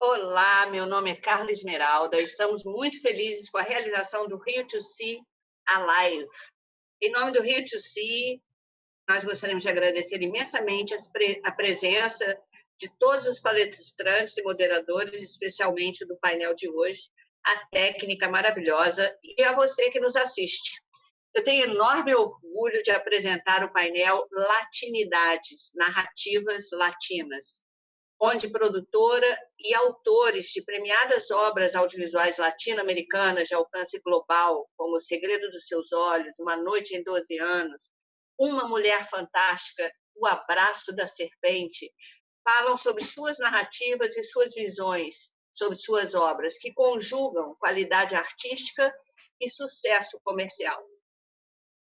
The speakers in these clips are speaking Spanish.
Olá, meu nome é Carla Esmeralda. Estamos muito felizes com a realização do Rio to See Alive. Em nome do Rio to See, nós gostaríamos de agradecer imensamente a presença de todos os palestrantes e moderadores, especialmente do painel de hoje, a técnica maravilhosa e a você que nos assiste. Eu tenho enorme orgulho de apresentar o painel Latinidades, Narrativas Latinas, onde produtora e autores de premiadas obras audiovisuais latino-americanas de alcance global, como O Segredo dos Seus Olhos, Uma Noite em 12 Anos, Uma Mulher Fantástica, O Abraço da Serpente, falam sobre suas narrativas e suas visões sobre suas obras, que conjugam qualidade artística e sucesso comercial.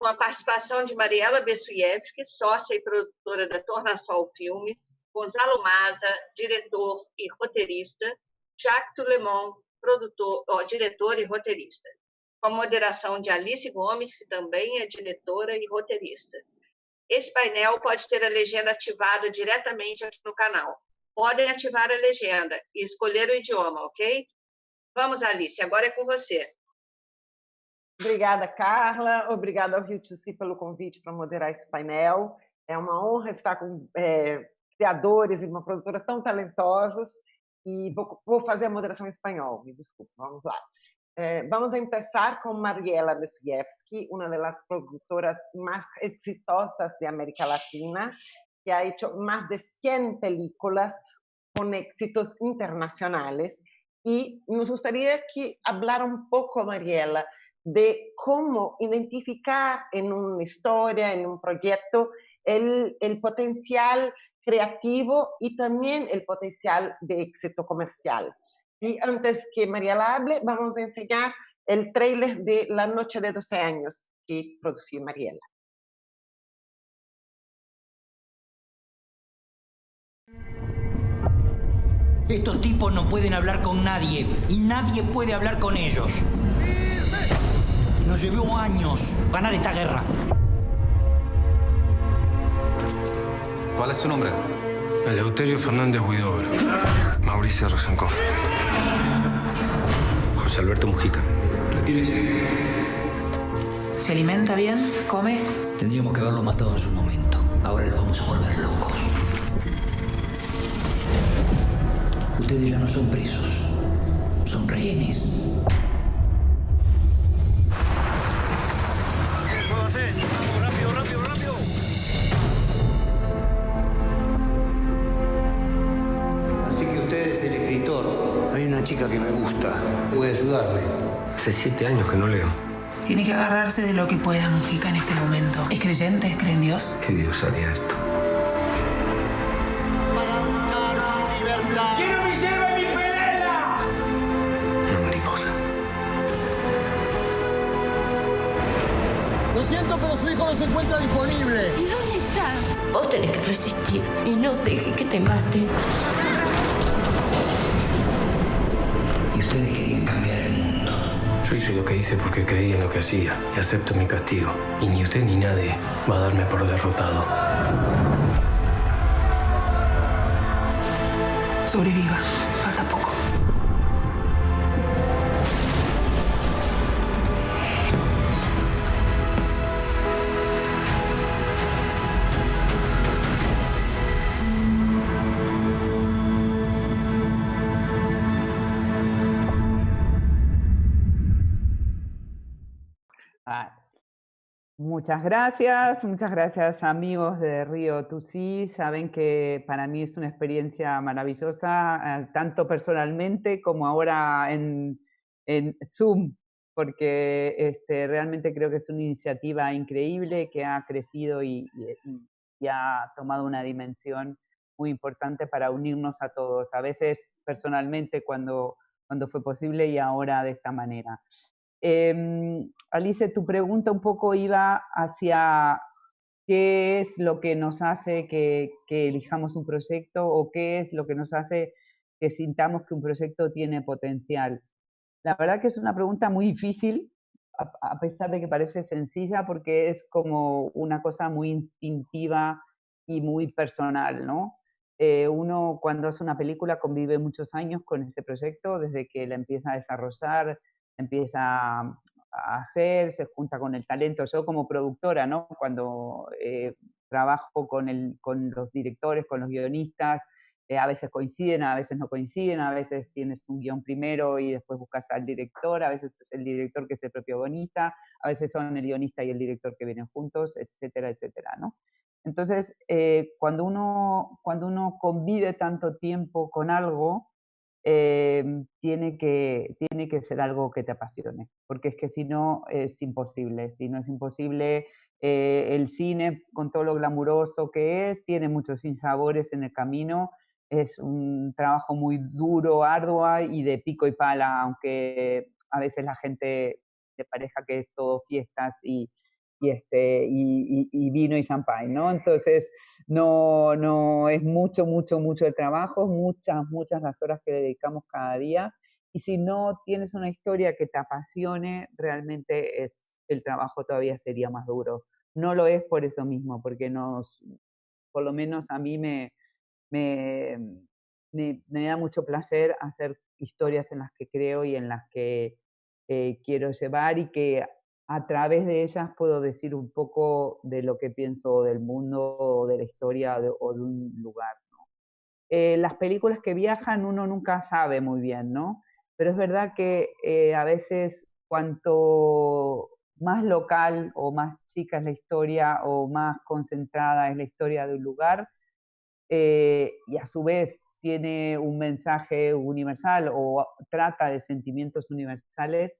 Com a participação de Mariela Bessuievski, sócia e produtora da Tornasol Filmes, Gonzalo Maza, diretor e roteirista, Jacques Tulemon, diretor e roteirista. Com a moderação de Alice Gomes, que também é diretora e roteirista. Esse painel pode ter a legenda ativada diretamente aqui no canal. Podem ativar a legenda e escolher o idioma, ok? Vamos, Alice, agora é com você. Obrigada, Carla. Obrigada ao Rio to See pelo convite para moderar esse painel. É uma honra estar com criadores e uma produtora tão talentosos. E vou fazer a moderação em espanhol, me desculpe, vamos lá. Vamos empezar con Mariela Besuyevsky, una de las productoras más exitosas de América Latina, que ha hecho más de 100 películas con éxitos internacionales. Y nos gustaría que hablara un poco, Mariela, de cómo identificar en una historia, en un proyecto, el potencial creativo y también el potencial de éxito comercial. Y antes que Mariela hable, vamos a enseñar el tráiler de La Noche de 12 años que produció Mariela. Estos tipos no pueden hablar con nadie y nadie puede hablar con ellos. Nos llevó años ganar esta guerra. ¿Cuál es su nombre? Eleuterio Fernández Huidobro. Mauricio Rosenkoff. José Alberto Mujica. Retírese. ¿Se alimenta bien? ¿Come? Tendríamos que haberlo matado en su momento. Ahora lo vamos a volver locos. Ustedes ya no son presos. Son rehenes. El escritor. Hay una chica que me gusta. ¿Puede ayudarme? Hace 7 años que no leo. Tiene que agarrarse de lo que pueda, Mujica, en este momento. ¿Es creyente? ¿Cree en Dios? ¿Qué Dios haría esto? Para buscar su libertad. ¡Que no me lleve mi pelea! Una mariposa. Lo siento, pero su hijo no se encuentra disponible. ¿Y dónde está? Vos tenés que resistir y no dejes que te maten. Y ustedes querían cambiar el mundo. Yo hice lo que hice porque creía en lo que hacía y acepto mi castigo. Y ni usted ni nadie va a darme por derrotado. Sobreviva. Falta poco. Muchas gracias amigos de Rio to See. Saben que para mí es una experiencia maravillosa, tanto personalmente como ahora en Zoom, porque realmente creo que es una iniciativa increíble que ha crecido y ha tomado una dimensión muy importante para unirnos a todos, a veces personalmente cuando fue posible y ahora de esta manera. Alice, tu pregunta un poco iba hacia qué es lo que nos hace que elijamos un proyecto o qué es lo que nos hace que sintamos que un proyecto tiene potencial. La verdad que es una pregunta muy difícil, a pesar de que parece sencilla, porque es como una cosa muy instintiva y muy personal, ¿no? Uno cuando hace una película convive muchos años con ese proyecto, desde que la empieza a desarrollar, empieza a hacer, se junta con el talento. Yo como productora, ¿no? Cuando trabajo con los directores, con los guionistas, a veces coinciden, a veces no coinciden, a veces tienes un guión primero y después buscas al director, a veces es el director que es el propio guionista, a veces son el guionista y el director que vienen juntos, etcétera, etcétera, ¿no? Entonces, cuando uno convive tanto tiempo con algo, tiene que ser algo que te apasione, porque es que si no es imposible. Si no es imposible, el cine, con todo lo glamuroso que es, tiene muchos sinsabores en el camino. Es un trabajo muy duro, arduo y de pico y pala, aunque a veces la gente le parezca que es todo fiestas y vino y champán, ¿no? Entonces, no es mucho el trabajo, muchas las horas que dedicamos cada día. Y si no tienes una historia que te apasione, realmente el trabajo todavía sería más duro. No lo es por eso mismo, porque por lo menos a mí me, me da mucho placer hacer historias en las que creo y en las que quiero llevar y que a través de ellas puedo decir un poco de lo que pienso del mundo o de la historia o de un lugar, ¿no? Las películas que viajan uno nunca sabe muy bien, ¿no? Pero es verdad que a veces cuanto más local o más chica es la historia o más concentrada es la historia de un lugar, y a su vez tiene un mensaje universal o trata de sentimientos universales,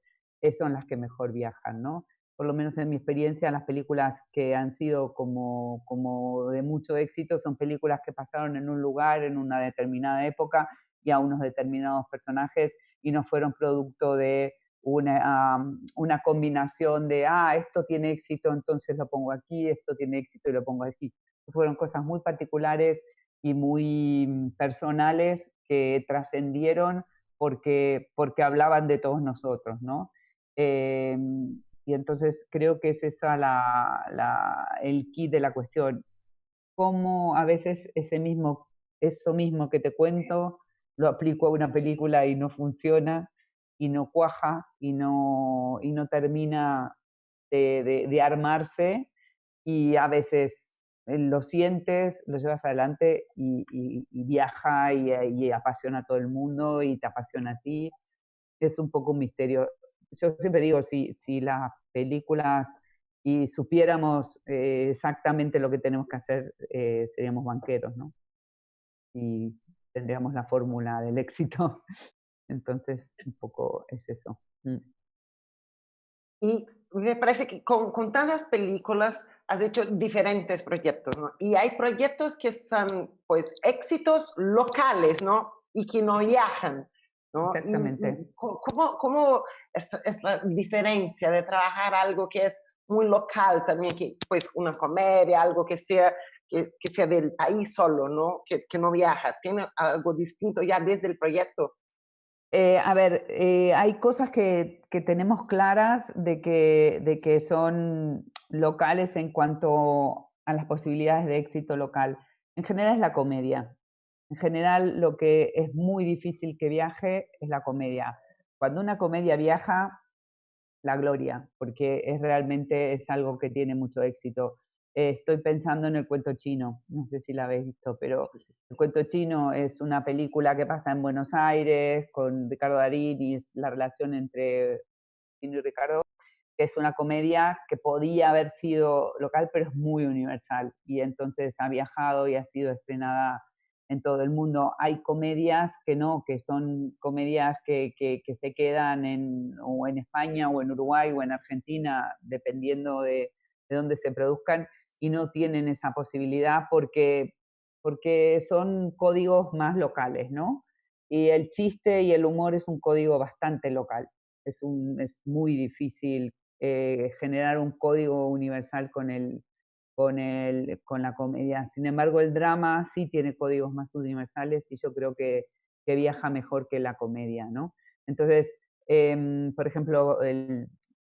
son las que mejor viajan, ¿no? Por lo menos en mi experiencia, las películas que han sido como de mucho éxito son películas que pasaron en un lugar, en una determinada época y a unos determinados personajes y no fueron producto de una combinación de, esto tiene éxito, entonces lo pongo aquí, esto tiene éxito y lo pongo aquí. Fueron cosas muy particulares y muy personales que trascendieron porque hablaban de todos nosotros, ¿no? Y entonces creo que es esa el key de la cuestión. Cómo a veces eso mismo que te cuento lo aplico a una película y no funciona, y no cuaja, y no termina de armarse, y a veces lo sientes, lo llevas adelante y viaja y apasiona a todo el mundo y te apasiona a ti. Es un poco un misterio. Yo siempre digo, si las películas y supiéramos exactamente lo que tenemos que hacer, seríamos banqueros, ¿no? Y tendríamos la fórmula del éxito. Entonces, un poco es eso. Y me parece que con tantas películas has hecho diferentes proyectos, ¿no? Y hay proyectos que son, pues, éxitos locales, ¿no? Y que no viajan, ¿no? Exactamente. ¿Cómo es la diferencia de trabajar algo que es muy local también, que, pues, una comedia, algo que sea del país solo, ¿no? Que no viaja? ¿Tiene algo distinto ya desde el proyecto? A ver, hay cosas que tenemos claras de que son locales en cuanto a las posibilidades de éxito local. En general es la comedia. En general lo que es muy difícil que viaje es la comedia. Cuando una comedia viaja, la gloria, porque realmente es algo que tiene mucho éxito. Estoy pensando en El cuento chino, no sé si la habéis visto, pero El cuento chino es una película que pasa en Buenos Aires con Ricardo Darín y es la relación entre Chino y Ricardo, que es una comedia que podía haber sido local, pero es muy universal y entonces ha viajado y ha sido estrenada en todo el mundo. Hay comedias que no, que son comedias que se quedan o en España o en Uruguay o en Argentina, dependiendo de dónde se produzcan, y no tienen esa posibilidad porque son códigos más locales, ¿no? Y el chiste y el humor es un código bastante local. Es muy difícil generar un código universal con la comedia. Sin embargo, el drama sí tiene códigos más universales y yo creo que viaja mejor que la comedia, ¿no? Entonces, por ejemplo,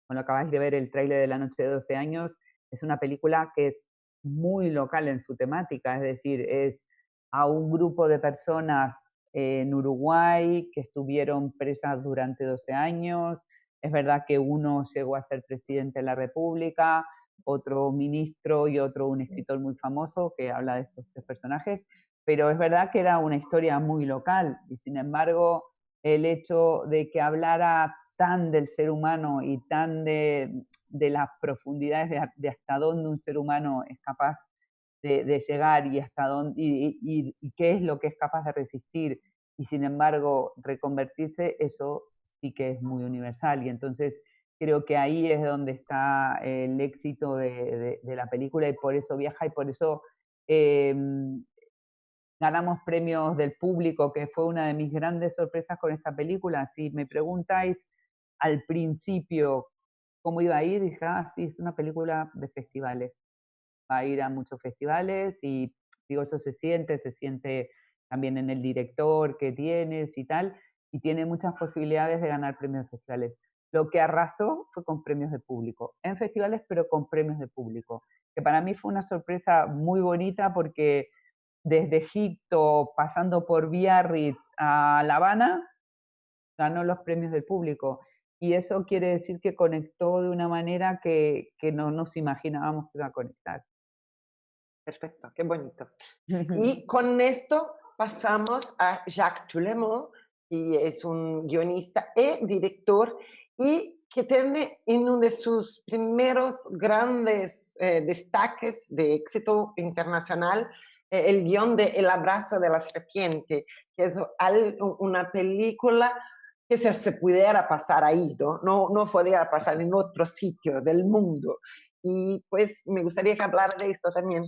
cuando acabáis de ver el tráiler de La noche de 12 años, es una película que es muy local en su temática, es decir, es a un grupo de personas en Uruguay que estuvieron presas durante 12 años. Es verdad que uno llegó a ser presidente de la República, otro ministro y otro un escritor muy famoso que habla de estos tres personajes, pero es verdad que era una historia muy local y sin embargo el hecho de que hablara tan del ser humano y tan de las profundidades de hasta dónde un ser humano es capaz de llegar y hasta dónde y qué es lo que es capaz de resistir y sin embargo reconvertirse, eso sí que es muy universal y entonces creo que ahí es donde está el éxito de la película y por eso viaja y por eso ganamos premios del público, que fue una de mis grandes sorpresas con esta película. Si me preguntáis al principio cómo iba a ir, dije, sí, es una película de festivales. Va a ir a muchos festivales y digo, eso se siente también en el director que tienes y tal, y tiene muchas posibilidades de ganar premios de festivales. Lo que arrasó fue con premios de público, en festivales, pero con premios de público, que para mí fue una sorpresa muy bonita porque desde Egipto, pasando por Biarritz a La Habana, ganó los premios del público. Y eso quiere decir que conectó de una manera que no nos imaginábamos que iba a conectar. Perfecto, qué bonito. Y con esto pasamos a Jacques Toulemont, que es un guionista y director y que tiene en uno de sus primeros grandes destaques de éxito internacional el guión de El abrazo de la serpiente, que es una película que se pudiera pasar ahí, no podría pasar en otro sitio del mundo. Y pues me gustaría que hablara de esto también.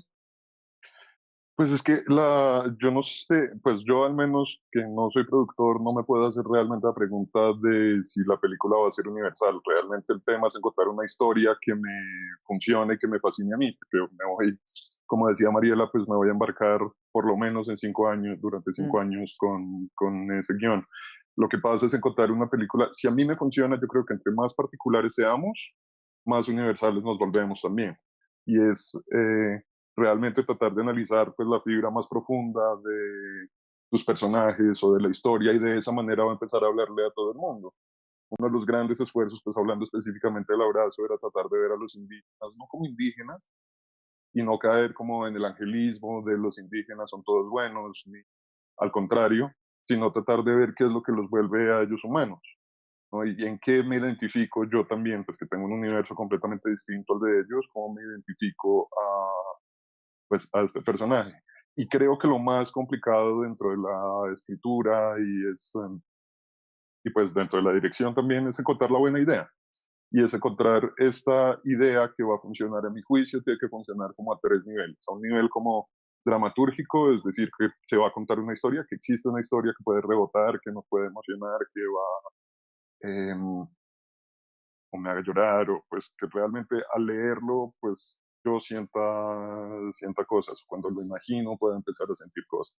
Pues es que yo no sé, pues yo al menos que no soy productor, no me puedo hacer realmente la pregunta de si la película va a ser universal. Realmente el tema es encontrar una historia que me funcione, que me fascine a mí, porque me voy, como decía Mariela, pues me voy a embarcar por lo menos en 5 años, durante 5 años con ese guión. Lo que pasa es encontrar una película, si a mí me funciona, yo creo que entre más particulares seamos, más universales nos volvemos también. Y es realmente tratar de analizar pues la fibra más profunda de tus personajes o de la historia y de esa manera va a empezar a hablarle a todo el mundo. Uno de los grandes esfuerzos, pues hablando específicamente del abrazo, era tratar de ver a los indígenas no como indígenas y no caer como en el angelismo de los indígenas son todos buenos, ni al contrario, sino tratar de ver qué es lo que los vuelve a ellos humanos, ¿no? Y en qué me identifico yo también, pues que tengo un universo completamente distinto al de ellos, cómo me identifico a este personaje. Y creo que lo más complicado dentro de la escritura y pues dentro de la dirección también es encontrar la buena idea. Y es encontrar esta idea que va a funcionar, a mi juicio, tiene que funcionar como a 3 niveles. A un nivel como dramatúrgico, es decir, que se va a contar una historia, que existe una historia que puede rebotar, que nos puede emocionar, que va o me haga llorar, o pues que realmente al leerlo, pues yo sienta cosas. Cuando lo imagino, puedo empezar a sentir cosas.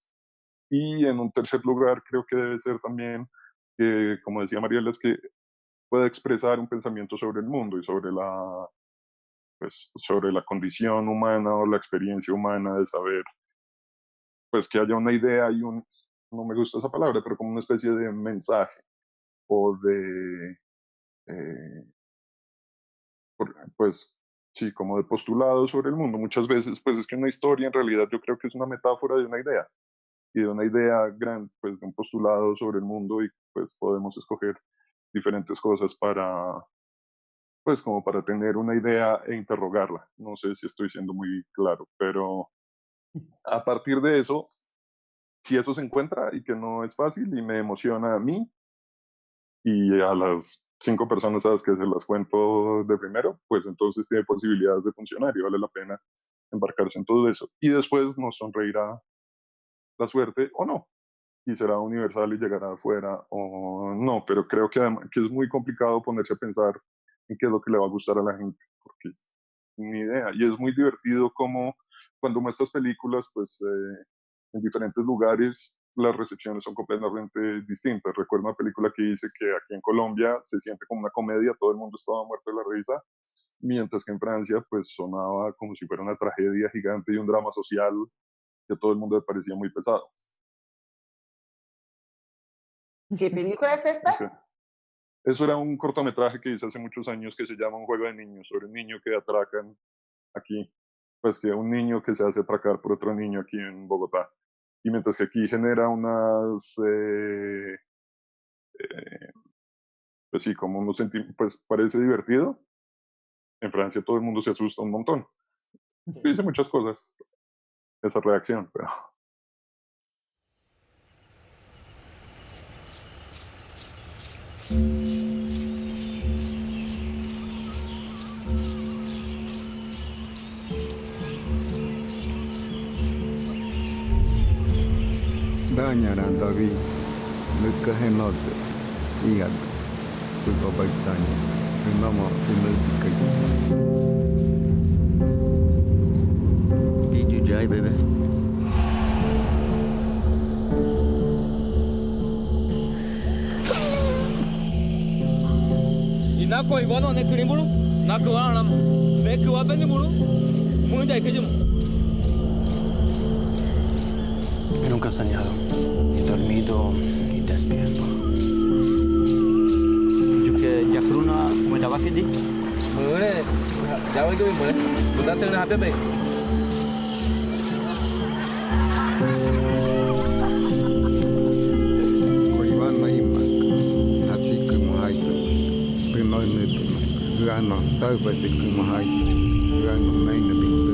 Y en un tercer lugar, creo que debe ser también, como decía Mariela, es que pueda expresar un pensamiento sobre el mundo y pues, sobre la condición humana o la experiencia humana de saber, pues que haya una idea y no me gusta esa palabra, pero como una especie de mensaje o pues sí, como de postulado sobre el mundo. Muchas veces, pues es que una historia en realidad yo creo que es una metáfora de una idea y de una idea grande, pues de un postulado sobre el mundo y pues podemos escoger diferentes cosas pues como para tener una idea e interrogarla. No sé si estoy siendo muy claro, pero a partir de eso, si eso se encuentra y que no es fácil y me emociona a mí y a las 5 personas a las que se las cuento de primero, pues entonces tiene posibilidades de funcionar y vale la pena embarcarse en todo eso. Y después nos sonreirá la suerte o no, y será universal y llegará afuera o no, pero creo que es muy complicado ponerse a pensar en qué es lo que le va a gustar a la gente, porque ni idea. Y es muy divertido como cuando muestras películas, pues en diferentes lugares las recepciones son completamente distintas. Recuerdo una película que dice que aquí en Colombia se siente como una comedia, todo el mundo estaba muerto de la risa, mientras que en Francia pues sonaba como si fuera una tragedia gigante y un drama social que a todo el mundo le parecía muy pesado. ¿Qué película es esta? Okay. Eso era un cortometraje que hice hace muchos años que se llama Un juego de niños, sobre un niño que atracan aquí, pues que un niño que se hace atracar por otro niño aquí en Bogotá. Y mientras que aquí genera unas, pues sí, como unos sentimientos, pues parece divertido, en Francia todo el mundo se asusta un montón. Dice muchas cosas, esa reacción, pero... Dañarán David, nunca se note, hígado, pues lo baitaño, no más, no te caigo. ¿Y you bebé? ¿Y naco igual no es que muro? Naco va a ver que va a venir muro, muy de que yo. Nunca he soñado, ni dormido, ni despierto. Yo que ya cruna, como ya va aquí, muere, ya voy que me muere, tú date una happy. Oivan no iman, así como hay, pero no me gano, tal vez como hay, gano me invito.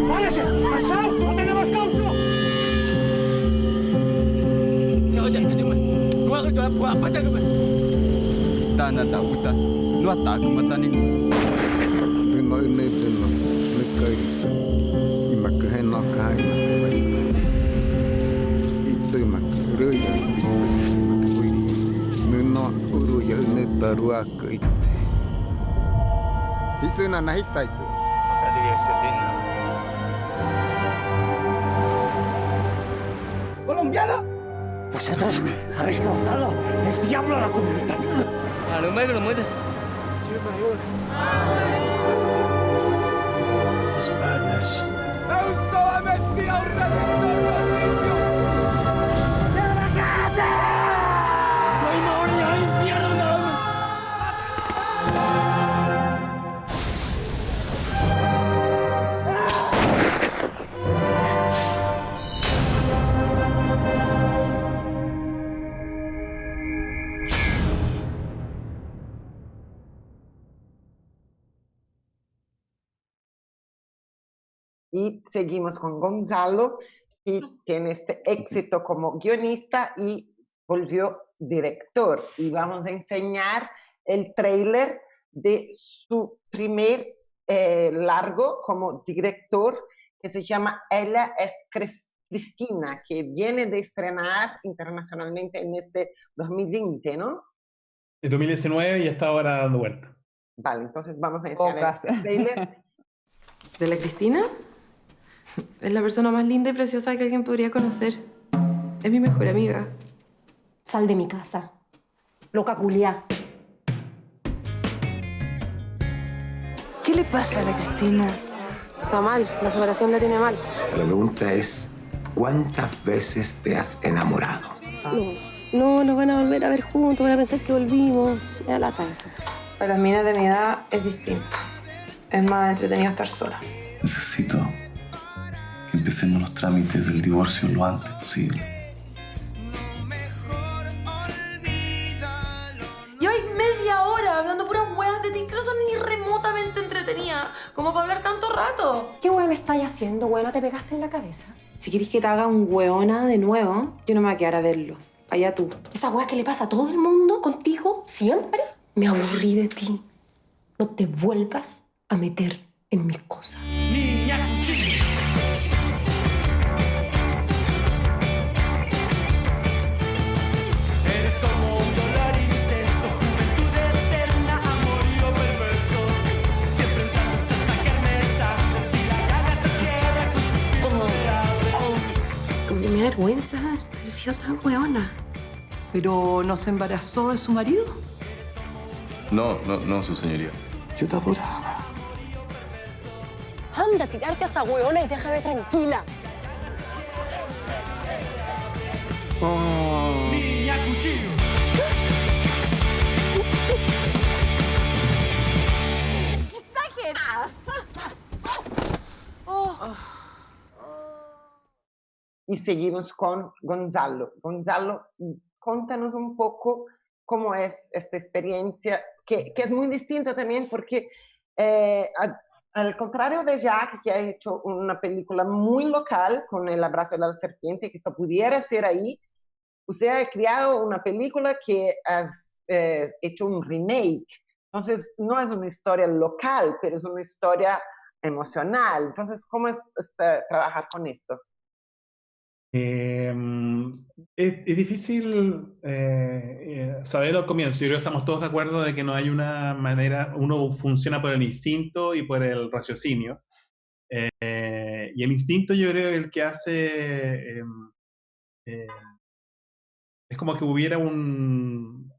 ¡Váyase! ¡Pasao! ¡No tenemos caucho! Tana ta uta, no ataca matani. Primo no, me cae. Y me cae no cae. Y tú me ruya, no uruya neta ruaka. Y se na nahita itu. ¡Colombiana! Vosotros habéis portado el diablo a la comunidad. A lo mejor lo muere. This is madness. ¡Eu sou a Messia, o Redentor dos indios! ¡Derragate! ¡No hay moria, infierno! Y seguimos con Gonzalo, que tiene este éxito como guionista y volvió director. Y vamos a enseñar el tráiler de su primer largo como director, que se llama Ella es Cristina, que viene de estrenar internacionalmente en este 2020, ¿no? En 2019 y está ahora dando vuelta. Vale, entonces vamos a enseñar el tráiler. ¿De la Cristina? Es la persona más linda y preciosa que alguien podría conocer. Es mi mejor amiga. Sal de mi casa. Loca culiá. ¿Qué le pasa a la Cristina? Está mal. La separación la tiene mal. La pregunta es, ¿cuántas veces te has enamorado? No, nos van a volver a ver juntos, van a pensar que volvimos. Me da lata eso. Para las minas de mi edad es distinto. Es más entretenido estar sola. Necesito que empecemos los trámites del divorcio lo antes posible. Llevo media hora hablando puras huevas de ti que no son ni remotamente entretenidas, como para hablar tanto rato. ¿Qué hueá me estáis haciendo, hueá? ¿No te pegaste en la cabeza? Si querés que te haga un hueona de nuevo, yo no me voy a quedar a verlo. Allá tú. ¿Esa hueá que le pasa a todo el mundo contigo siempre? Me aburrí de ti. No te vuelvas a meter en mis cosas. Niña cuchilla. Eres como un dolor intenso, juventud eterna, amorío perverso. Siempre entrando hasta sacarme sangre, si la llaga se cierra con tu Como que me da vergüenza haber sido tan hueona. ¿Pero no se embarazó de su marido? No, su señoría. Yo te adoraba. Anda, tirarte a esa hueona y déjame tranquila. Niña cuchillo. ¡Exagerada! Y seguimos con Gonzalo. Gonzalo, contanos un poco cómo es esta experiencia, que es muy distinta también porque al contrario de Jack, que ha hecho una película muy local con El abrazo de la serpiente, que eso pudiera ser ahí, usted ha creado una película que has hecho un remake. Entonces, no es una historia local, pero es una historia emocional. Entonces, ¿cómo es trabajar con esto? Es difícil saber al comienzo. Yo creo que estamos todos de acuerdo de que no hay una manera, uno funciona por el instinto y por el raciocinio. Y el instinto yo creo que el que hace es como que hubiera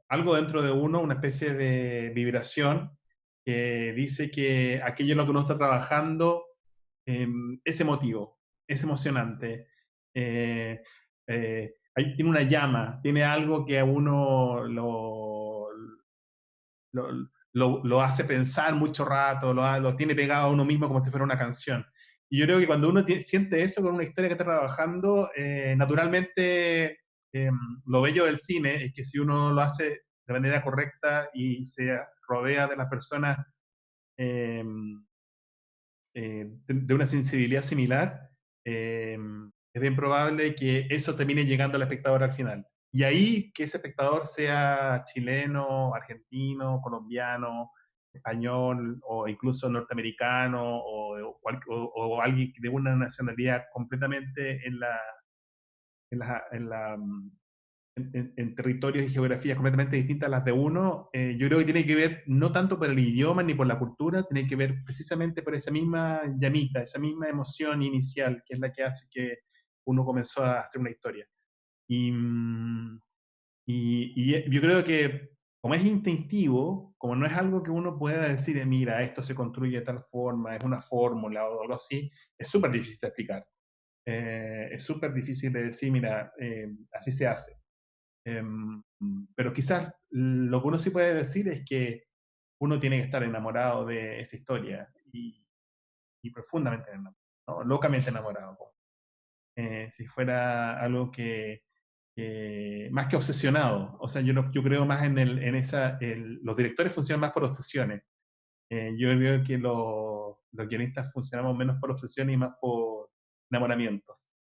algo dentro de uno, una especie de vibración que dice que aquello en lo que uno está trabajando es emotivo, es emocionante. Tiene una llama, tiene algo que a uno lo hace pensar mucho rato, lo tiene pegado a uno mismo como si fuera una canción. Y yo creo que cuando uno siente eso con una historia que está trabajando, naturalmente lo bello del cine es que si uno lo hace de manera correcta y se rodea de las personas de una sensibilidad similar, es bien probable que eso termine llegando al espectador al final. Y ahí que ese espectador sea chileno, argentino, colombiano, español o incluso norteamericano o alguien de una nacionalidad completamente en territorios y geografías completamente distintas a las de uno, yo creo que tiene que ver no tanto por el idioma ni por la cultura, tiene que ver precisamente por esa misma llamita, esa misma emoción inicial, que es la que hace que uno comenzó a hacer una historia. Y yo creo que como es instintivo, como no es algo que uno pueda decir, mira, esto se construye de tal forma, es una fórmula o algo así, es súper difícil de explicar. Es súper difícil de decir, mira, así se hace. Pero quizás lo que uno sí puede decir es que uno tiene que estar enamorado de esa historia y profundamente enamorado, ¿no? Locamente enamorado. Si fuera algo que más que obsesionado, o sea, yo creo más los directores funcionan más por obsesiones. Yo creo que los guionistas funcionamos menos por obsesiones y más por enamoramientos.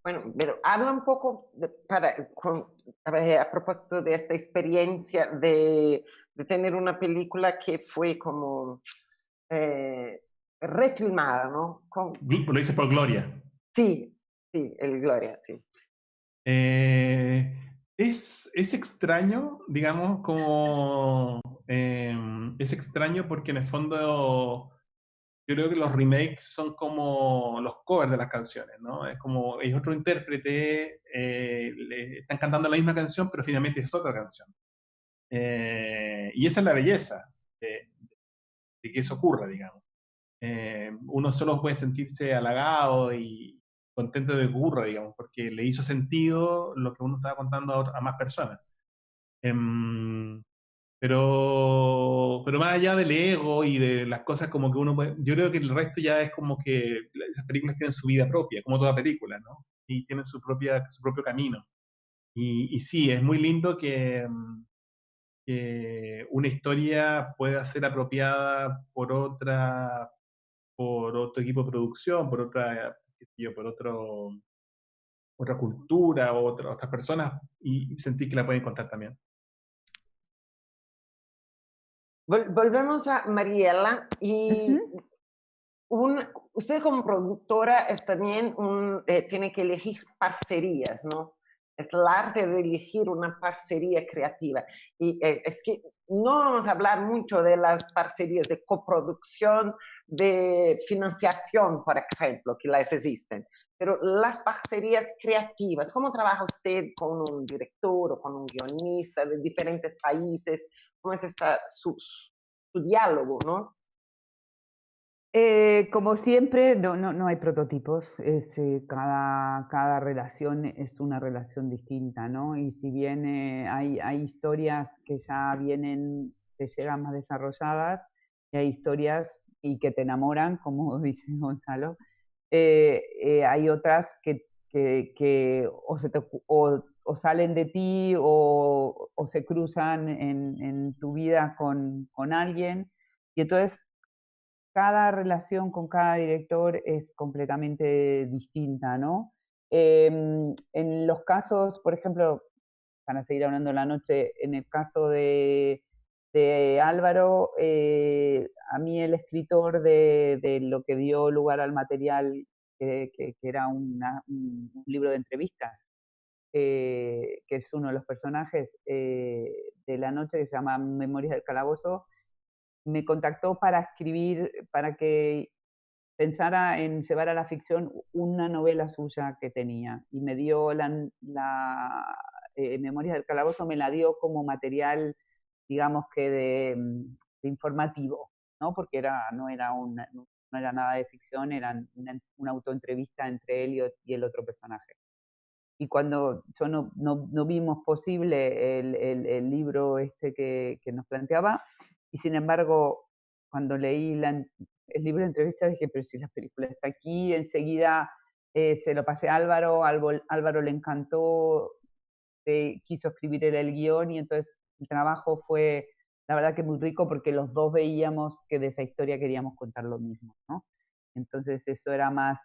Bueno, pero habla un poco a propósito de esta experiencia de tener una película que fue como refilmada, ¿no? Lo dices por Gloria. Sí, el Gloria, sí. Es extraño, digamos, es extraño porque en el fondo yo creo que los remakes son como los covers de las canciones, ¿no? Es como es otro intérprete, le están cantando la misma canción, pero finalmente es otra canción. Y esa es la belleza de que eso ocurra, digamos. Uno solo puede sentirse halagado y contento de que ocurra, digamos, porque le hizo sentido lo que uno estaba contando a más personas. Pero más allá del ego y de las cosas como que uno puede, yo creo que el resto ya es como que esas películas tienen su vida propia, como toda película, ¿no? Y tienen su propio camino. Y sí, es muy lindo que una historia pueda ser apropiada por otro equipo de producción, por otra cultura o otras personas y sentir que la pueden contar también. Volvemos a Mariela y usted como productora es también tiene que elegir parcerías, ¿no? Es el arte de elegir una parcería creativa. Y es que no vamos a hablar mucho de las parcerías de coproducción, de financiación, por ejemplo, que las existen. Pero las parcerías creativas, ¿cómo trabaja usted con un director o con un guionista de diferentes países? ¿Cómo es su diálogo, no? Como siempre, no hay prototipos. Cada relación es una relación distinta, ¿no? Y si bien hay historias que ya te llegan más desarrolladas, y hay historias y que te enamoran, como dice Gonzalo, hay otras que o salen de ti o se cruzan en tu vida con alguien. Y entonces cada relación con cada director es completamente distinta, ¿no? En los casos, por ejemplo, para seguir hablando la noche, en el caso de Álvaro, a mí el escritor de lo que dio lugar al material, que era un libro de entrevistas, que es uno de los personajes de la noche, que se llama Memorias del Calabozo, me contactó para escribir, para que pensara en llevar a la ficción una novela suya que tenía. Y me dio Memorias del Calabozo, me la dio como material, digamos que de informativo, ¿no? Porque no era nada de ficción, era una autoentrevista entre él y el otro personaje. Y cuando no vimos posible el libro que nos planteaba, y sin embargo, cuando leí el libro de entrevistas dije, pero si la película está aquí, enseguida se lo pasé a Álvaro, Álvaro le encantó, quiso escribir él el guión, y entonces el trabajo fue, la verdad que muy rico, porque los dos veíamos que de esa historia queríamos contar lo mismo, ¿no? Entonces eso era más,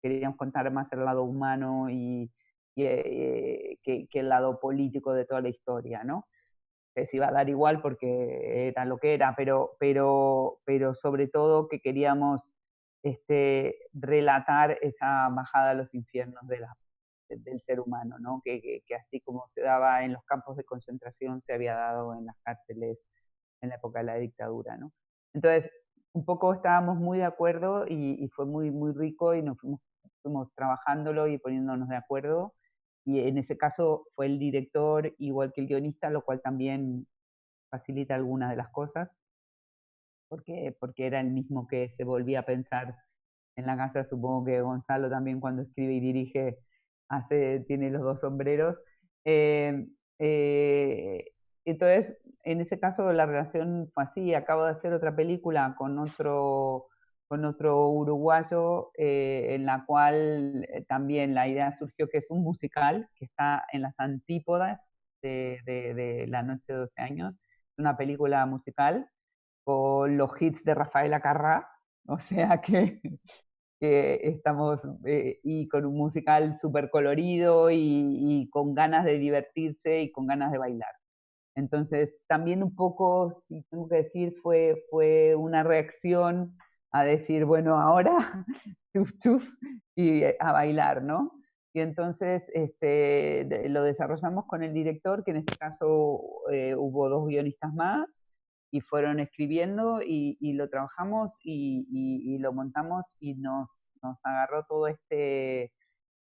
queríamos contar más el lado humano que el lado político de toda la historia, ¿no? Que se iba a dar igual porque era lo que era, pero sobre todo que queríamos relatar esa bajada a los infiernos del ser humano, ¿no? Que así como se daba en los campos de concentración, se había dado en las cárceles en la época de la dictadura, ¿no? Entonces, un poco estábamos muy de acuerdo y fue muy, muy rico, y nos fuimos trabajándolo y poniéndonos de acuerdo. Y en ese caso fue el director igual que el guionista, lo cual también facilita algunas de las cosas, porque era el mismo que se volvía a pensar en la casa. Supongo que Gonzalo también, cuando escribe y dirige, tiene los dos sombreros. Entonces, en ese caso la relación fue así. Acabo de hacer otra película con otro uruguayo, en la cual también la idea surgió, que es un musical que está en las antípodas de La noche de 12 años. Una película musical con los hits de Rafael Acarrá, o sea que estamos, y con un musical súper colorido y con ganas de divertirse y con ganas de bailar. Entonces, también un poco, si tengo que decir, fue una reacción a decir, bueno, ahora, chuf, chuf, y a bailar, ¿no? Y entonces lo desarrollamos con el director, que en este caso hubo 2 guionistas más, y fueron escribiendo, y lo trabajamos y lo montamos, y nos agarró todo este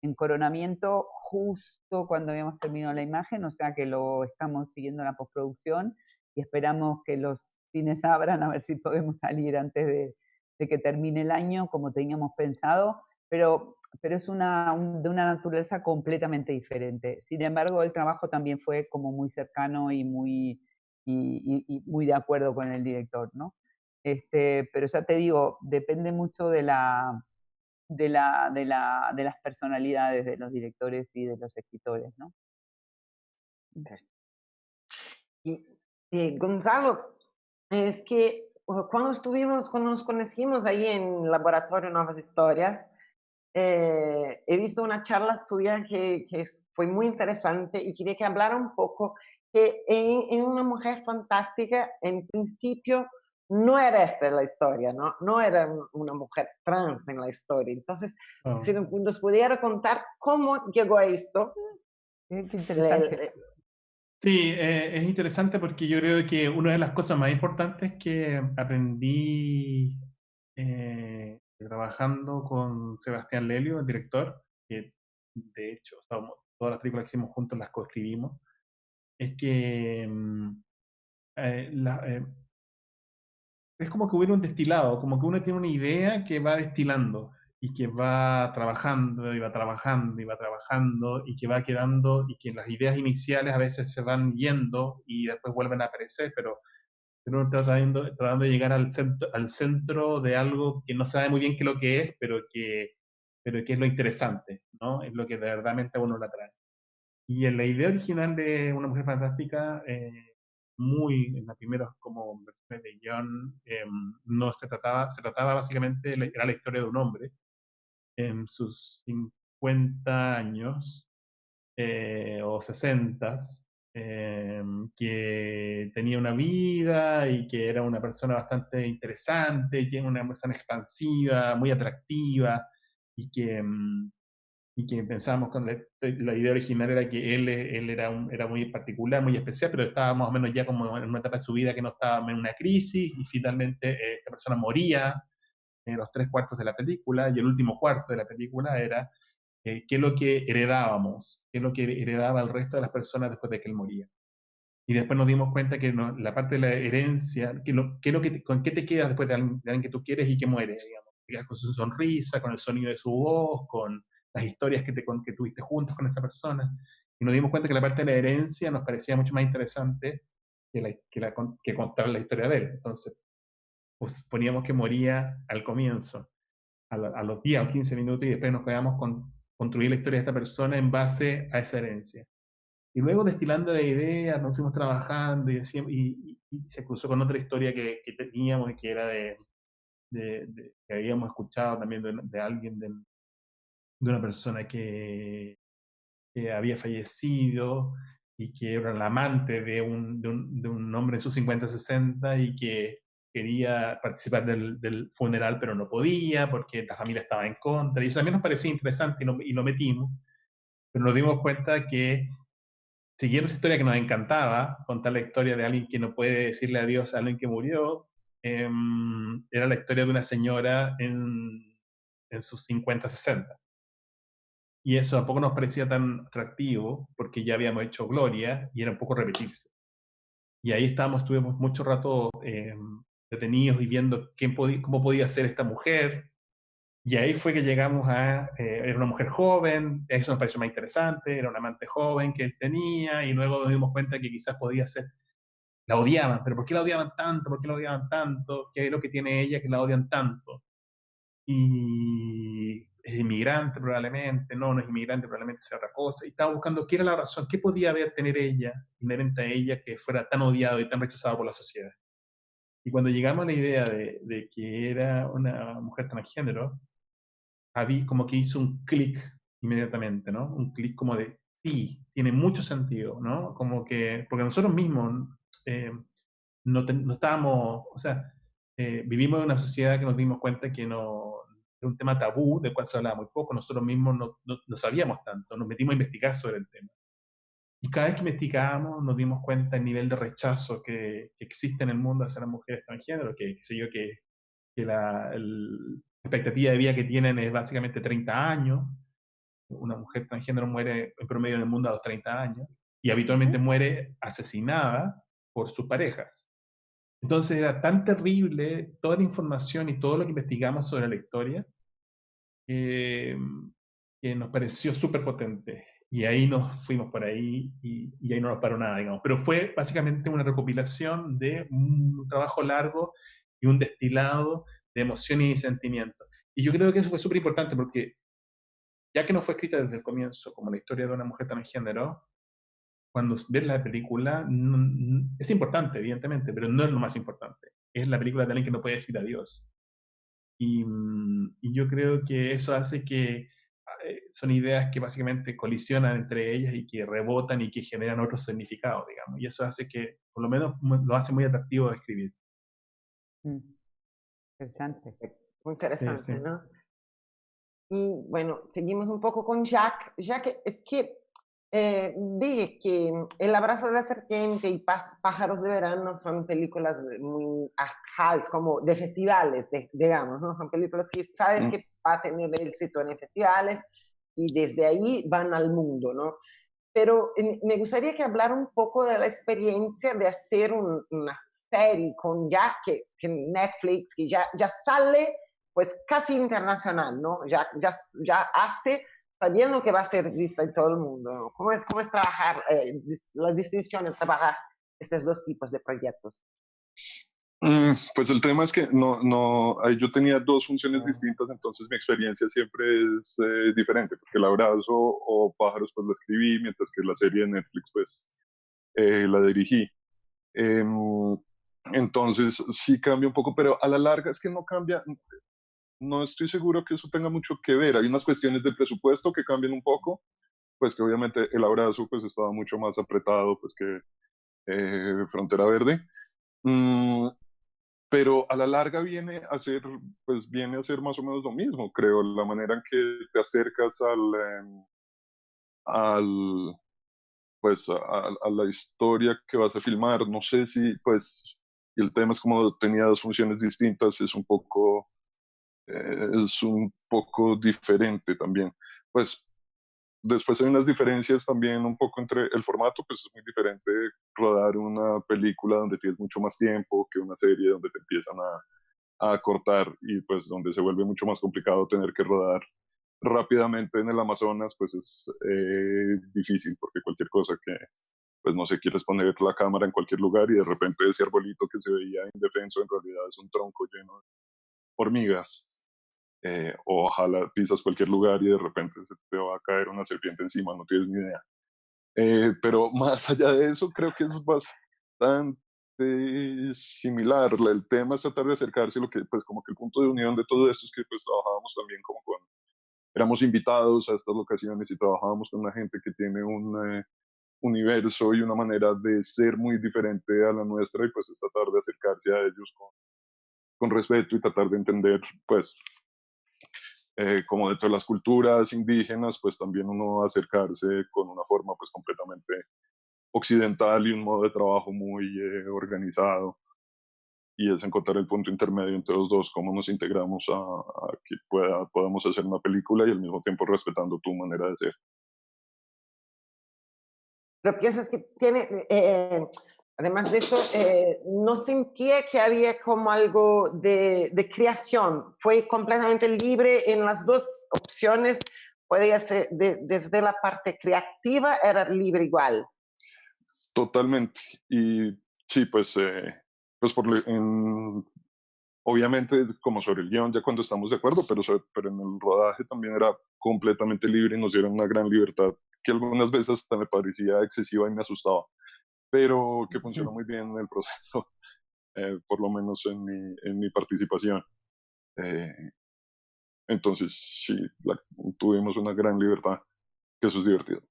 encoronamiento justo cuando habíamos terminado la imagen, o sea que lo estamos siguiendo en la postproducción y esperamos que los cines abran, a ver si podemos salir antes de que termine el año, como teníamos pensado, pero es de una naturaleza completamente diferente. Sin embargo, el trabajo también fue como muy cercano y muy de acuerdo con el director, ¿no? Pero ya te digo, depende mucho de las personalidades de los directores y de los escritores, ¿no? Y Gonzalo, es que cuando nos conocimos ahí en Laboratorio Nuevas Historias, he visto una charla suya que fue muy interesante, y quería que hablara un poco que en Una mujer fantástica, en principio, no era esta la historia, no era una mujer trans en la historia. Entonces, si nos pudiera contar cómo llegó a esto. Qué interesante. Sí, es interesante, porque yo creo que una de las cosas más importantes que aprendí trabajando con Sebastián Lelio, el director, que de hecho todas las películas que hicimos juntos las coescribimos, es que es como que hubiera un destilado, como que uno tiene una idea que va destilando y que va trabajando y va trabajando y va trabajando y que va quedando y que las ideas iniciales a veces se van yendo y después vuelven a aparecer, pero uno está tratando de llegar al centro de algo que no sabe muy bien qué es lo que es, pero que es lo interesante, ¿no? Es lo que de verdadmente a uno la atrae. Y en la idea original de Una Mujer Fantástica, en las primeras como versiones de guión, no se trataba básicamente, era la historia de un hombre en sus 50 años o 60, que tenía una vida y que era una persona bastante interesante, y tiene una persona expansiva, muy atractiva, y que pensábamos con la idea original era que él era muy particular, muy especial, pero estaba más o menos ya como en una etapa de su vida que no estaba en una crisis, y finalmente esta persona moría en los 3 cuartos de la película, y el último cuarto de la película era qué es lo que heredábamos, qué es lo que heredaba el resto de las personas después de que él moría. Y después nos dimos cuenta que la parte de la herencia, con qué te quedas después de alguien que tú quieres y que muere, digamos. Te quedas con su sonrisa, con el sonido de su voz, con las historias que tuviste juntos con esa persona. Y nos dimos cuenta que la parte de la herencia nos parecía mucho más interesante que contar la historia de él. Entonces, pues poníamos que moría al comienzo, a los 10 o 15 minutos, y después nos quedamos con construir la historia de esta persona en base a esa herencia. Y luego, destilando de ideas, nos fuimos trabajando y se cruzó con otra historia que teníamos y que era que habíamos escuchado también de alguien, de una persona que había fallecido y que era la amante de un hombre en sus 50, 60 y que quería participar del funeral, pero no podía porque la familia estaba en contra. Y eso también nos parecía interesante y lo metimos, pero nos dimos cuenta que siguiendo esa historia que nos encantaba, contar la historia de alguien que no puede decirle adiós a alguien que murió, era la historia de una señora en sus 50, 60. Y eso tampoco nos parecía tan atractivo, porque ya habíamos hecho Gloria, y era un poco repetirse. Y ahí estuvimos mucho rato detenidos y viendo cómo podía ser esta mujer. Y ahí fue que llegamos era una mujer joven, eso nos pareció más interesante, era un amante joven que él tenía, y luego nos dimos cuenta que quizás podía ser, la odiaban, pero ¿por qué la odiaban tanto? ¿Por qué la odiaban tanto? ¿Qué es lo que tiene ella que la odian tanto? Y es inmigrante probablemente, no es inmigrante, probablemente sea otra cosa, y estaba buscando qué era la razón, qué podía tener ella, inherente a ella, que fuera tan odiado y tan rechazado por la sociedad. Y cuando llegamos a la idea de que era una mujer transgénero, como que hizo un clic inmediatamente, ¿no? Un clic como de, sí, tiene mucho sentido, ¿no? Como que, porque nosotros mismos no estábamos, o sea, vivimos en una sociedad que nos dimos cuenta que no era un tema tabú, del cual se hablaba muy poco, nosotros mismos no sabíamos tanto, nos metimos a investigar sobre el tema. Y cada vez que investigábamos nos dimos cuenta del nivel de rechazo que existe en el mundo hacia las mujeres transgénero, que la expectativa de vida que tienen es básicamente 30 años. Una mujer transgénero muere en promedio en el mundo a los 30 años y habitualmente muere asesinada por sus parejas. Entonces era tan terrible toda la información y todo lo que investigamos sobre la historia que nos pareció súper potente. Y ahí nos fuimos por ahí y ahí no nos paró nada, digamos. Pero fue básicamente una recopilación de un trabajo largo y un destilado de emociones y sentimientos. Y yo creo que eso fue súper importante porque, ya que no fue escrita desde el comienzo como la historia de una mujer transgénero, cuando ves la película, es importante, evidentemente, pero no es lo más importante. Es la película de alguien que no puede decir adiós. Y yo creo que eso hace que son ideas que básicamente colisionan entre ellas y que rebotan y que generan otros significados, digamos. Y eso hace que, por lo menos, lo hace muy atractivo de escribir. Interesante. Muy interesante, Sí, sí. ¿no? Y bueno, seguimos un poco con Jack. Jack, es que vi que El abrazo de la serpiente y Pájaros de verano son películas muy actuales, como de festivales, digamos, ¿no? Son películas que sabes que va a tener éxito en festivales y desde ahí van al mundo, ¿no? pero me gustaría que hablara un poco de la experiencia de hacer una serie con que Netflix, que ya sale pues casi internacional, ¿no? Ya hace sabiendo que va a ser vista en todo el mundo, ¿no? ¿Cómo es trabajar, la distinción de trabajar estos dos tipos de proyectos? Pues el tema es que ahí yo tenía dos funciones distintas, entonces mi experiencia siempre es diferente, porque El Abrazo o Pájaros pues la escribí, mientras que la serie de Netflix pues la dirigí. Entonces sí cambia un poco, pero a la larga es que no cambia, no estoy seguro que eso tenga mucho que ver. Hay unas cuestiones de presupuesto que cambian un poco, pues que obviamente El Abrazo pues estaba mucho más apretado pues que Frontera Verde. Pero a la larga viene a ser más o menos lo mismo, creo, la manera en que te acercas a la historia que vas a filmar. No sé si, pues, y el tema es como tenía dos funciones distintas, es un poco diferente también. Pues después hay unas diferencias también un poco entre el formato, pues es muy diferente rodar una película donde tienes mucho más tiempo que una serie donde te empiezan a cortar y pues donde se vuelve mucho más complicado tener que rodar rápidamente en el Amazonas, pues es difícil porque cualquier cosa que, pues no sé, quieres poner la cámara en cualquier lugar y de repente ese arbolito que se veía indefenso en realidad es un tronco lleno de hormigas. O ojalá pisas cualquier lugar y de repente se te va a caer una serpiente encima, no tienes ni idea. Pero más allá de eso, creo que es bastante similar. El tema es tratar de acercarse, lo que, pues como que el punto de unión de todo esto es que pues trabajábamos también éramos invitados a estas locaciones y trabajábamos con una gente que tiene un universo y una manera de ser muy diferente a la nuestra y pues es tratar de acercarse a ellos con respeto y tratar de entender pues como dentro de las culturas indígenas, pues también uno acercarse con una forma pues completamente occidental y un modo de trabajo muy organizado. Y es encontrar el punto intermedio entre los dos, cómo nos integramos a que podamos hacer una película y al mismo tiempo respetando tu manera de ser. Pero piensas que tiene, además de esto, no sentía que había como algo de creación. Fue completamente libre en las dos opciones. Podía ser, desde la parte creativa, era libre igual. Totalmente. Y sí, pues obviamente como sobre el guión ya cuando estamos de acuerdo, pero en el rodaje también era completamente libre y nos dieron una gran libertad que algunas veces hasta me parecía excesiva y me asustaba, pero que funcionó muy bien en el proceso, por lo menos en mi participación. Entonces, sí, tuvimos una gran libertad, que eso es divertido.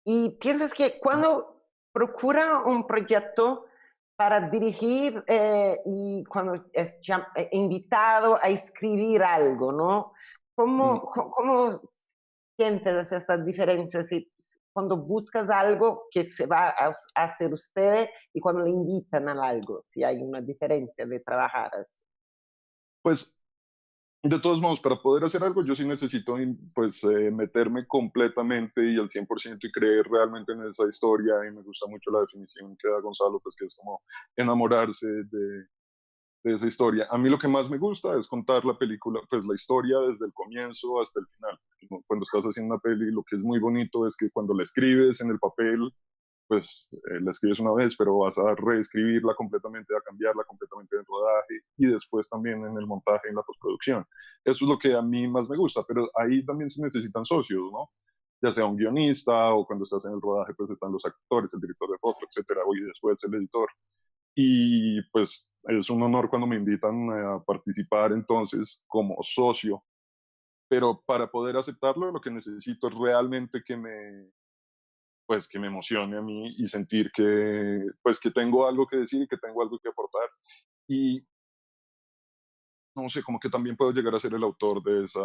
¿Y piensas que cuando procura un proyecto para dirigir y cuando es invitado a escribir algo, ¿no? ¿Cómo sientes estas diferencias cuando buscas algo que se va a hacer usted y cuando le invitan a algo? Si hay una diferencia de trabajar así. Pues, de todos modos, para poder hacer algo, yo sí necesito pues, meterme completamente y al 100% y creer realmente en esa historia. Y me gusta mucho la definición que da Gonzalo, pues que es como enamorarse de esa historia. A mí lo que más me gusta es contar la película, pues la historia desde el comienzo hasta el final. Cuando estás haciendo una peli, lo que es muy bonito es que cuando la escribes en el papel, pues la escribes una vez, pero vas a reescribirla completamente, a cambiarla completamente en el rodaje y después también en el montaje y en la postproducción. Eso es lo que a mí más me gusta, pero ahí también se necesitan socios, ¿no? Ya sea un guionista o cuando estás en el rodaje, pues están los actores, el director de foto, etcétera, y después el editor. Y pues es un honor cuando me invitan a participar entonces como socio, pero para poder aceptarlo lo que necesito es realmente que me emocione a mí y sentir que tengo algo que decir y que tengo algo que aportar. Y no sé, como que también puedo llegar a ser el autor de esa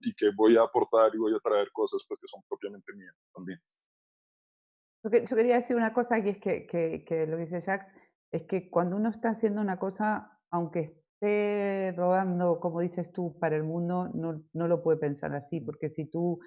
y que voy a aportar y voy a traer cosas pues que son propiamente mías también. Yo quería decir una cosa que es que lo que dice Jacques es que cuando uno está haciendo una cosa, aunque esté rodando, como dices tú, para el mundo, no lo puede pensar así, porque si tú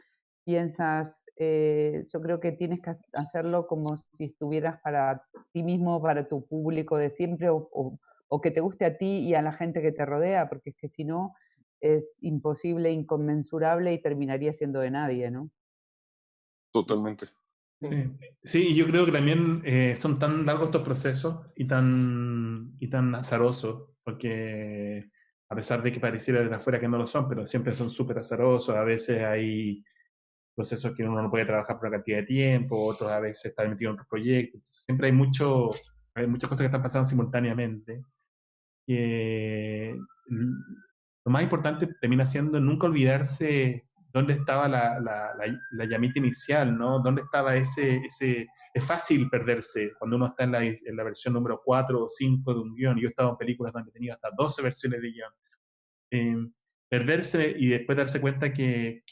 piensas, yo creo que tienes que hacerlo como si estuvieras para ti mismo, para tu público de siempre, o que te guste a ti y a la gente que te rodea, porque es que si no es imposible, inconmensurable y terminaría siendo de nadie, ¿no? Totalmente. Sí, yo creo que también son tan largos estos procesos y tan azarosos, porque a pesar de que pareciera desde afuera que no lo son, pero siempre son súper azarosos. A veces hay procesos que uno no puede trabajar por una cantidad de tiempo, otros a veces están metidos en otros proyectos. Entonces, siempre hay muchas cosas que están pasando simultáneamente. Lo más importante termina siendo nunca olvidarse dónde estaba la llamita inicial, ¿no? ¿Dónde estaba ese... Es fácil perderse cuando uno está en la versión número 4 o 5 de un guión. Yo he estado en películas donde he tenido hasta 12 versiones de guión. Perderse y después darse cuenta que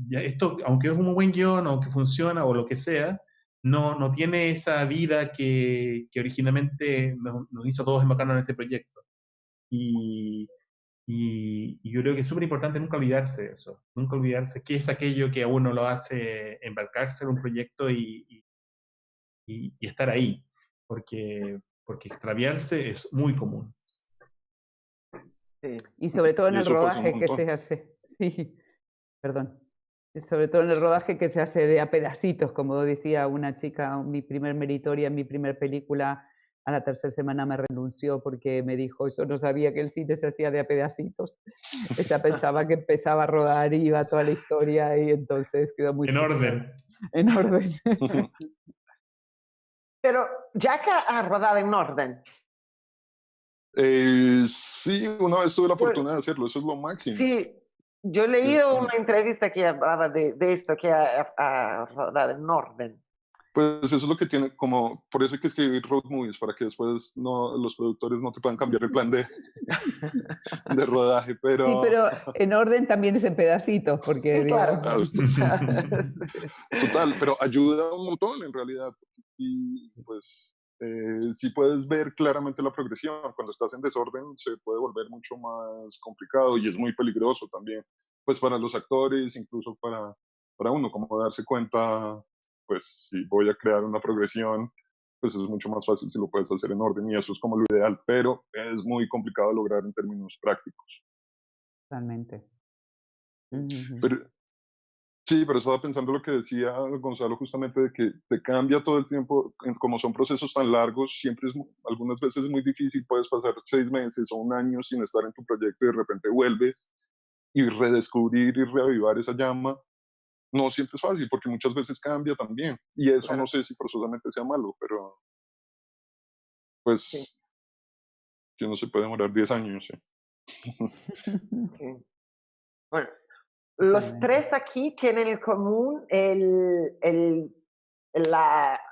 ya esto, aunque es un buen guión o que funciona o lo que sea, no tiene esa vida que originalmente nos hizo todos embarcarnos en este proyecto. Y yo creo que es súper importante nunca olvidarse de eso, nunca olvidarse qué es aquello que a uno lo hace embarcarse en un proyecto y estar ahí, porque extraviarse es muy común. Sí. Y sobre todo en Y el eso pasa un rodaje que montón. se hace, sí, perdón, sobre todo en el rodaje que se hace de a pedacitos, como decía una chica, mi primer meritoria, mi primer película, a la tercera semana me renunció porque me dijo, yo no sabía que el cine se hacía de a pedacitos. Ella pensaba que empezaba a rodar y iba toda la historia y entonces quedó muy... En orden. En orden. Pero Jack ha rodado en orden. Sí, una vez tuve la fortuna de hacerlo, eso es lo máximo. Sí, yo he leído una entrevista que hablaba de esto, que ha rodado en orden. Pues eso es lo que tiene, como, por eso hay que escribir road movies, para que después los productores no te puedan cambiar el plan de rodaje, pero... Sí, pero en orden también es en pedacitos, porque... Sí, claro. Total, pero ayuda un montón en realidad. Y pues sí puedes ver claramente la progresión. Cuando estás en desorden se puede volver mucho más complicado y es muy peligroso también, pues para los actores, incluso para uno, como darse cuenta, pues si voy a crear una progresión, pues es mucho más fácil si lo puedes hacer en orden y eso es como lo ideal, pero es muy complicado de lograr en términos prácticos. Totalmente. Pero, sí, pero estaba pensando lo que decía Gonzalo justamente de que te cambia todo el tiempo, como son procesos tan largos, siempre algunas veces es muy difícil, puedes pasar 6 meses o un año sin estar en tu proyecto y de repente vuelves y redescubrir y reavivar esa llama. No siempre es fácil porque muchas veces cambia también y eso claro. No sé si forzosamente sea malo, pero pues sí. Que no se puede demorar 10 años. ¿Sí? Sí. Bueno, los tres aquí tienen en común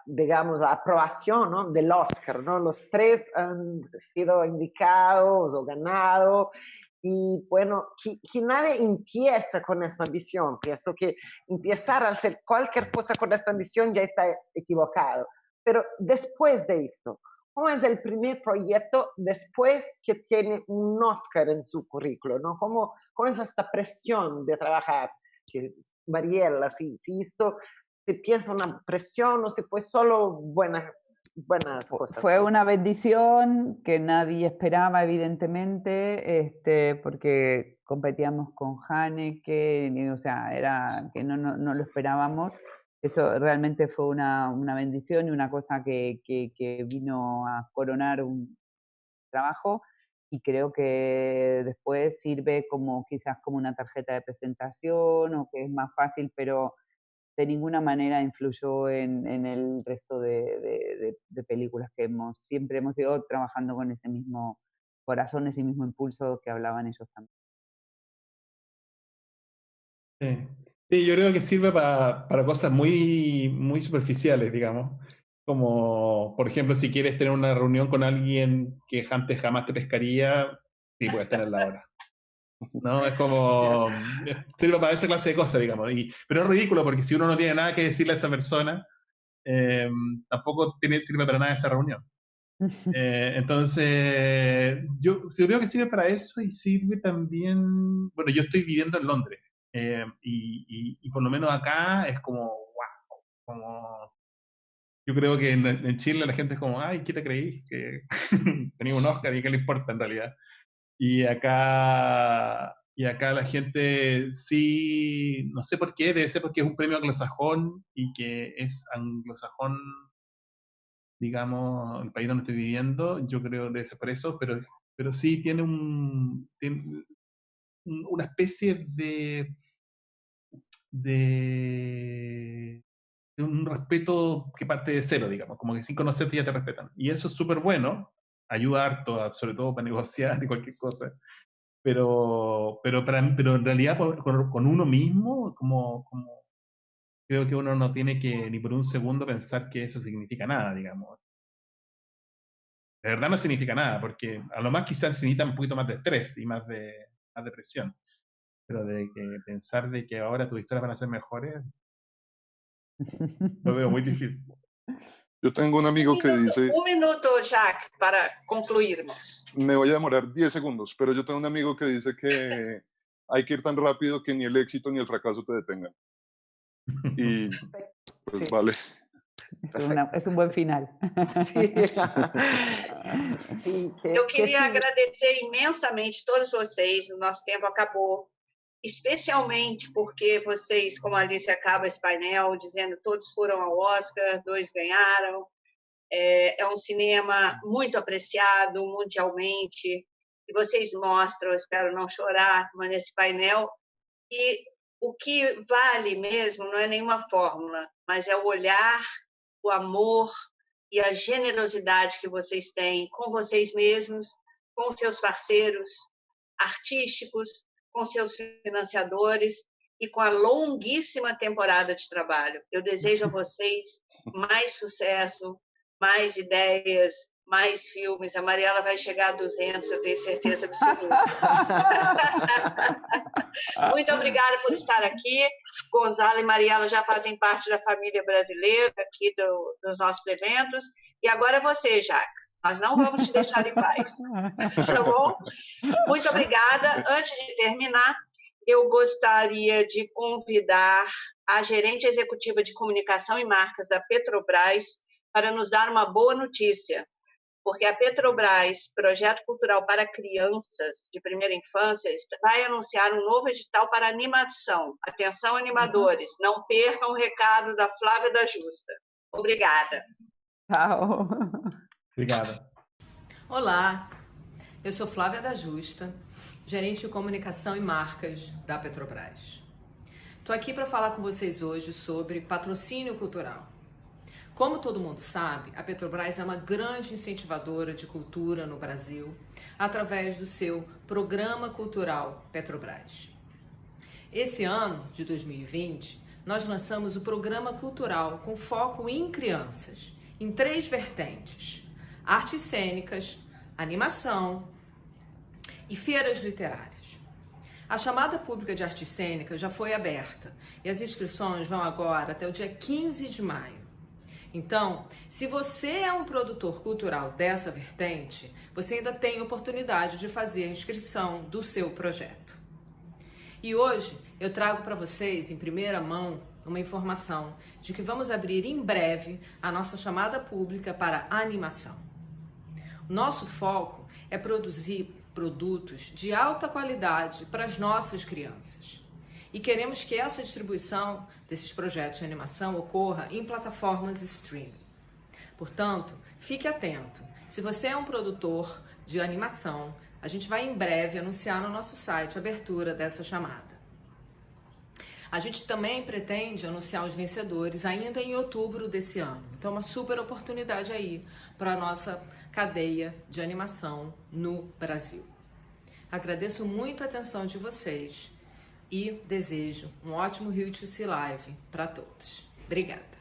digamos, la aprobación, ¿no?, del Oscar, ¿no? Los tres han sido indicados o ganado. Y bueno, que nadie empieza con esta ambición. Pienso que empezar a hacer cualquier cosa con esta ambición ya está equivocado. Pero después de esto, ¿cómo es el primer proyecto después que tiene un Oscar en su currículo, ¿no? ¿Cómo es esta presión de trabajar? Que, Mariela, si esto se piensa una presión o si fue solo buenas cosas. Fue una bendición que nadie esperaba, evidentemente, porque competíamos con Haneke, o sea, era que no lo esperábamos. Eso realmente fue una bendición y una cosa que vino a coronar un trabajo, y creo que después sirve como quizás como una tarjeta de presentación o que es más fácil, pero de ninguna manera influyó en el resto de películas que siempre hemos ido trabajando con ese mismo corazón, ese mismo impulso que hablaban ellos también. Sí, yo creo que sirve para cosas muy, muy superficiales, digamos. Como, por ejemplo, si quieres tener una reunión con alguien que antes jamás te pescaría, sí, puedes tenerla ahora. ¿No? Es como... sirve para esa clase de cosas, digamos. Pero es ridículo porque si uno no tiene nada que decirle a esa persona, tampoco sirve para nada esa reunión. Entonces, yo creo que sirve para eso y sirve también... Bueno, yo estoy viviendo en Londres. Y por lo menos acá es como, wow, como... Yo creo que en Chile la gente es como, ay, ¿qué te creí? Que tenía un Oscar y qué le importa en realidad. Y acá la gente sí, no sé por qué, debe ser porque es un premio anglosajón y que es anglosajón, digamos, el país donde estoy viviendo, yo creo debe ser por eso, pero sí tiene una especie de un respeto que parte de cero, digamos, como que sin conocerte ya te respetan. Y eso es súper bueno, ayuda harto, sobre todo para negociar y cualquier cosa. Pero en realidad con uno mismo, como creo que uno no tiene que ni por un segundo pensar que eso significa nada, digamos. De verdad no significa nada, porque a lo más quizás se necesita un poquito más de estrés y más de presión. Pero de que pensar de que ahora tus historias van a ser mejores, lo veo muy difícil. Yo tengo un amigo que dice... Un minuto, Jacques, para concluirnos. Me voy a demorar 10 segundos, pero yo tengo un amigo que dice que hay que ir tan rápido que ni el éxito ni el fracaso te detengan. Y pues Sí. vale. Es un buen final. Eu queria agradecer imensamente todos vocês, o nosso tempo acabou, especialmente porque vocês, como a Alice acaba esse painel, dizendo todos foram ao Oscar, 2 ganharam, é um cinema muito apreciado mundialmente, e vocês mostram, eu espero não chorar, mas nesse painel, e o que vale mesmo não é nenhuma fórmula, mas é o olhar, o amor e a generosidade que vocês têm com vocês mesmos, com seus parceiros artísticos, com seus financiadores e com a longuíssima temporada de trabalho. Eu desejo a vocês mais sucesso, mais ideias, mais filmes. A Mariela vai chegar a 200, eu tenho certeza absoluta. Muito obrigada por estar aqui. Gonzalo e Mariela já fazem parte da família brasileira aqui dos nossos eventos. E agora é você, Jacques. Nós não vamos te deixar em paz. Tá bom? Muito obrigada. Antes de terminar, eu gostaria de convidar a gerente executiva de comunicação e marcas da Petrobras para nos dar uma boa notícia, porque a Petrobras, Projeto Cultural para Crianças de Primeira Infância, vai anunciar um novo edital para animação. Atenção, animadores, não percam o recado da Flávia da Justa. Obrigada. Tchau. Obrigado. Olá, eu sou Flávia da Justa, gerente de comunicação e marcas da Petrobras. Estou aqui para falar com vocês hoje sobre patrocínio cultural. Como todo mundo sabe, a Petrobras é uma grande incentivadora de cultura no Brasil através do seu Programa Cultural Petrobras. Esse ano de 2020, nós lançamos o Programa Cultural com foco em crianças, em 3 vertentes: artes cênicas, animação e feiras literárias. A chamada pública de artes cênicas já foi aberta e as inscrições vão agora até o dia 15 de maio. Então, se você é um produtor cultural dessa vertente, você ainda tem oportunidade de fazer a inscrição do seu projeto. E hoje eu trago para vocês, em primeira mão, uma informação de que vamos abrir em breve a nossa chamada pública para animação. O nosso foco é produzir produtos de alta qualidade para as nossas crianças. E queremos que essa distribuição desses projetos de animação ocorra em plataformas streaming. Portanto, fique atento. Se você é um produtor de animação, a gente vai em breve anunciar no nosso site a abertura dessa chamada. A gente também pretende anunciar os vencedores ainda em outubro desse ano. Então, uma super oportunidade aí para a nossa cadeia de animação no Brasil. Agradeço muito a atenção de vocês e desejo um ótimo Rio to See Live para todos. Obrigada.